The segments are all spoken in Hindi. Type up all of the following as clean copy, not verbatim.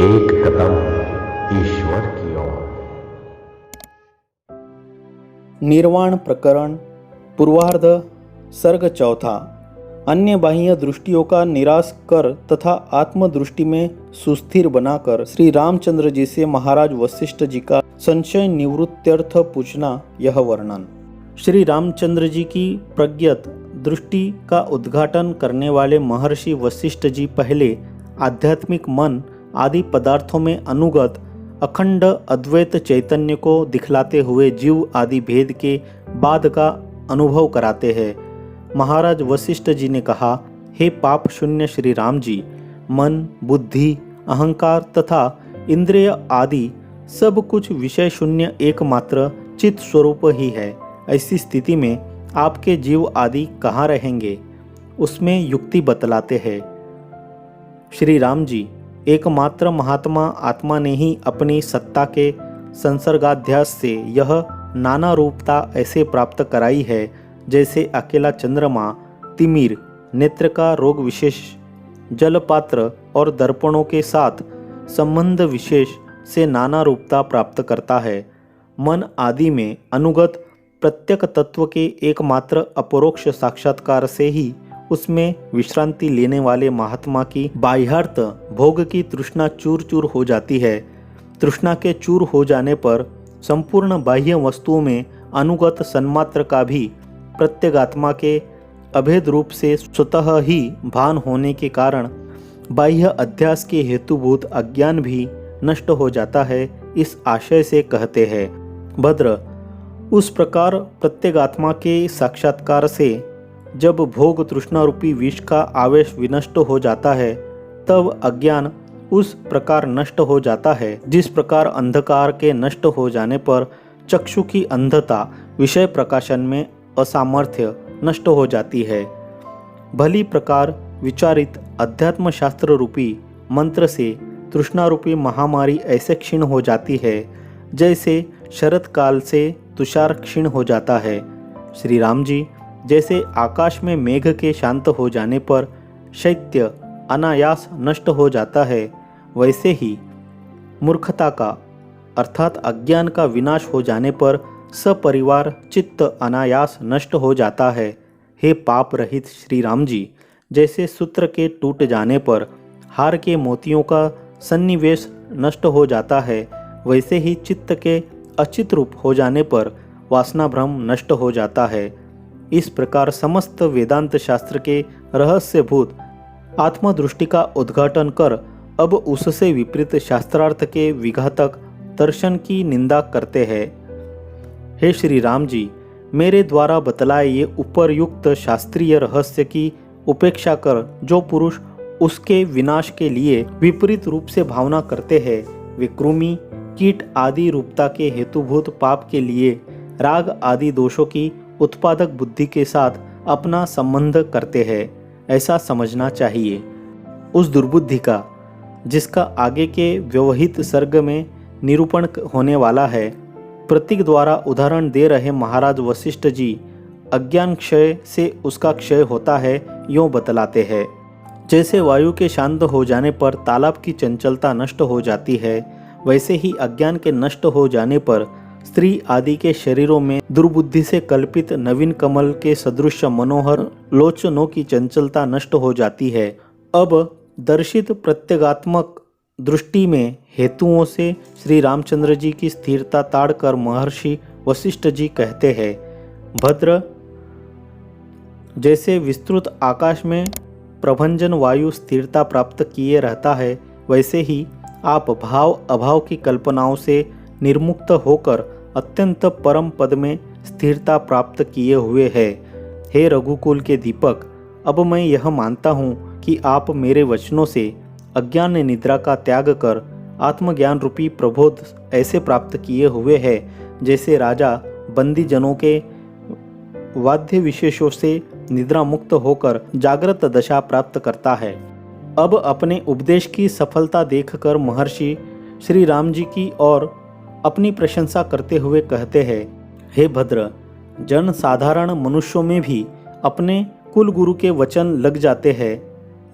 एक कदम ईश्वर की ओर। निर्वाण प्रकरण पूर्वार्ध सर्ग चौथा। अन्य बाह्य दृष्टियों का निराश कर तथा आत्मदृष्टि में सुस्थिर बनाकर श्री रामचंद्र जी से महाराज वशिष्ठ जी का संशय निवृत्त्यर्थ पूछना, यह वर्णन। श्री रामचंद्र जी की प्रज्ञत दृष्टि का उद्घाटन करने वाले महर्षि वशिष्ठ जी पहले आध्यात्मिक मन आदि पदार्थों में अनुगत अखंड अद्वैत चैतन्य को दिखलाते हुए जीव आदि भेद के बाद का अनुभव कराते हैं। महाराज वशिष्ठ जी ने कहा, हे पाप शून्य श्री राम जी, मन, बुद्धि, अहंकार तथा इंद्रिय आदि सब कुछ विषय शून्य एकमात्र चित स्वरूप ही है। ऐसी स्थिति में आपके जीव आदि कहाँ रहेंगे, उसमें युक्ति बतलाते हैं। श्री राम जी, एकमात्र महात्मा आत्मा ने ही अपनी सत्ता के संसर्गाध्यास से यह नाना रूपता ऐसे प्राप्त कराई है जैसे अकेला चंद्रमा तिमिर, नेत्र का रोग विशेष, जलपात्र और दर्पणों के साथ संबंध विशेष से नाना रूपता प्राप्त करता है। मन आदि में अनुगत प्रत्येक तत्व के एकमात्र अपरोक्ष साक्षात्कार से ही उसमें विश्रांति लेने वाले महात्मा की बाह्यार्थ भोग की तृष्णा चूर चूर हो जाती है। तृष्णा के चूर हो जाने पर संपूर्ण बाह्य वस्तुओं में अनुगत सन्मात्र का भी प्रत्यगात्मा के अभेद रूप से स्वतः ही भान होने के कारण बाह्य अध्यास के हेतुभूत अज्ञान भी नष्ट हो जाता है। इस आशय से कहते हैं, भद्र, उस प्रकार प्रत्यगात्मा के साक्षात्कार से जब भोग तृष्णा रूपी विष का आवेश विनष्ट हो जाता है, तब अज्ञान उस प्रकार नष्ट हो जाता है जिस प्रकार अंधकार के नष्ट हो जाने पर चक्षु की अंधता विषय प्रकाशन में असामर्थ्य नष्ट हो जाती है। भली प्रकार विचारित अध्यात्म शास्त्र रूपी मंत्र से तृष्णा रूपी महामारी ऐसे क्षीण हो जाती है जैसे शरत काल से तुषार क्षीण हो जाता है। श्री राम जी, जैसे आकाश में मेघ के शांत हो जाने पर शैत्य अनायास नष्ट हो जाता है, वैसे ही मूर्खता का अर्थात अज्ञान का विनाश हो जाने पर सपरिवार चित्त अनायास नष्ट हो जाता है। हे पाप रहित श्री राम जी, जैसे सूत्र के टूट जाने पर हार के मोतियों का सन्निवेश नष्ट हो जाता है, वैसे ही चित्त के अचित रूप हो जाने पर वासना भ्रम नष्ट हो जाता है। इस प्रकार समस्त वेदांत शास्त्र के रहस्यभूत आत्मदृष्टि का उद्घाटन कर अब उससे विपरीत शास्त्रार्थ के विघातक दर्शन की निंदा करते हैं। हे श्री राम जी, मेरे द्वारा बतलाए ये उपरयुक्त शास्त्रीय रहस्य की उपेक्षा कर जो पुरुष उसके विनाश के लिए विपरीत रूप से भावना करते हैं, वे कृमि, कीट आदि रूपता के हेतुभूत पाप के लिए राग आदि दोषों की उत्पादक बुद्धि के साथ अपना संबंध करते हैं, ऐसा समझना चाहिए। उस दुर्बुद्धि का जिसका आगे के व्यवहित सर्ग में निरूपण होने वाला है, प्रतीक द्वारा उदाहरण दे रहे महाराज वशिष्ठ जी अज्ञान क्षय से उसका क्षय होता है यूँ बतलाते हैं। जैसे वायु के शांत हो जाने पर तालाब की चंचलता नष्ट हो जाती है, वैसे ही अज्ञान के नष्ट हो जाने पर स्त्री आदि के शरीरों में दुर्बुद्धि से कल्पित नवीन कमल के सदृश मनोहर लोचनों की चंचलता नष्ट हो जाती है। अब दर्शित प्रत्यगात्मक दृष्टि में हेतुओं से श्री रामचंद्र जी की स्थिरता ताड़कर महर्षि वशिष्ठ जी कहते हैं, भद्र, जैसे विस्तृत आकाश में प्रभंजन वायु स्थिरता प्राप्त किए रहता है, वैसे ही आप भाव अभाव की कल्पनाओं से निर्मुक्त होकर अत्यंत परम पद में स्थिरता प्राप्त किए हुए हैं। हे रघुकुल के दीपक, अब मैं यह मानता हूँ कि आप मेरे वचनों से अज्ञान निद्रा का त्याग कर आत्मज्ञान रूपी प्रबोध ऐसे प्राप्त किए हुए हैं जैसे राजा बंदी जनों के वाद्य विशेषों से निद्रा मुक्त होकर जागृत दशा प्राप्त करता है। अब अपने उपदेश की सफलता देखकर महर्षि श्री राम जी की और अपनी प्रशंसा करते हुए कहते हैं, हे भद्र, जन साधारण मनुष्यों में भी अपने कुल गुरु के वचन लग जाते हैं,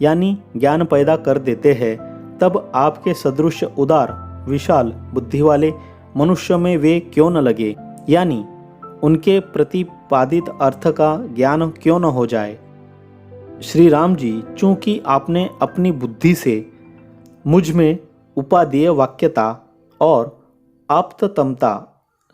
यानी ज्ञान पैदा कर देते हैं तब आपके सदृश उदार विशाल बुद्धि वाले मनुष्य में वे क्यों न लगे, यानी उनके प्रतिपादित अर्थ का ज्ञान क्यों न हो जाए। श्री राम जी, चूंकि आपने अपनी बुद्धि से मुझ में उपादेय वाक्यता और आप्ततमता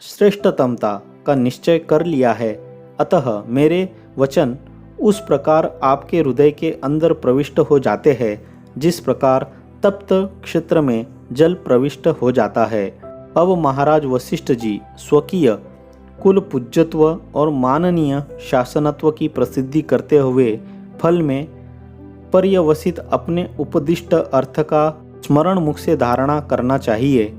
श्रेष्ठतमता का निश्चय कर लिया है, अतः मेरे वचन उस प्रकार आपके हृदय के अंदर प्रविष्ट हो जाते हैं जिस प्रकार तप्त क्षेत्र में जल प्रविष्ट हो जाता है। अब महाराज वशिष्ठ जी स्वकीय कुल पूज्यत्व और माननीय शासनत्व की प्रसिद्धि करते हुए फल में पर्यवसित अपने उपदिष्ट अर्थ का स्मरण मुख से धारणा करना चाहिए,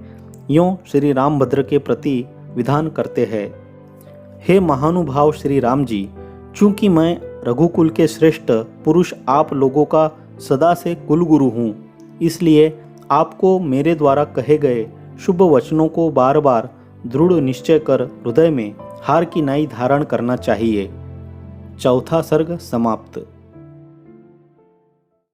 यूँ श्री रामभद्र के प्रति विधान करते हैं। हे महानुभाव श्री राम जी, चूँकि मैं रघुकुल के श्रेष्ठ पुरुष आप लोगों का सदा से कुलगुरु हूँ, इसलिए आपको मेरे द्वारा कहे गए शुभ वचनों को बार बार दृढ़ निश्चय कर हृदय में हार की नाई धारण करना चाहिए। चौथा सर्ग समाप्त।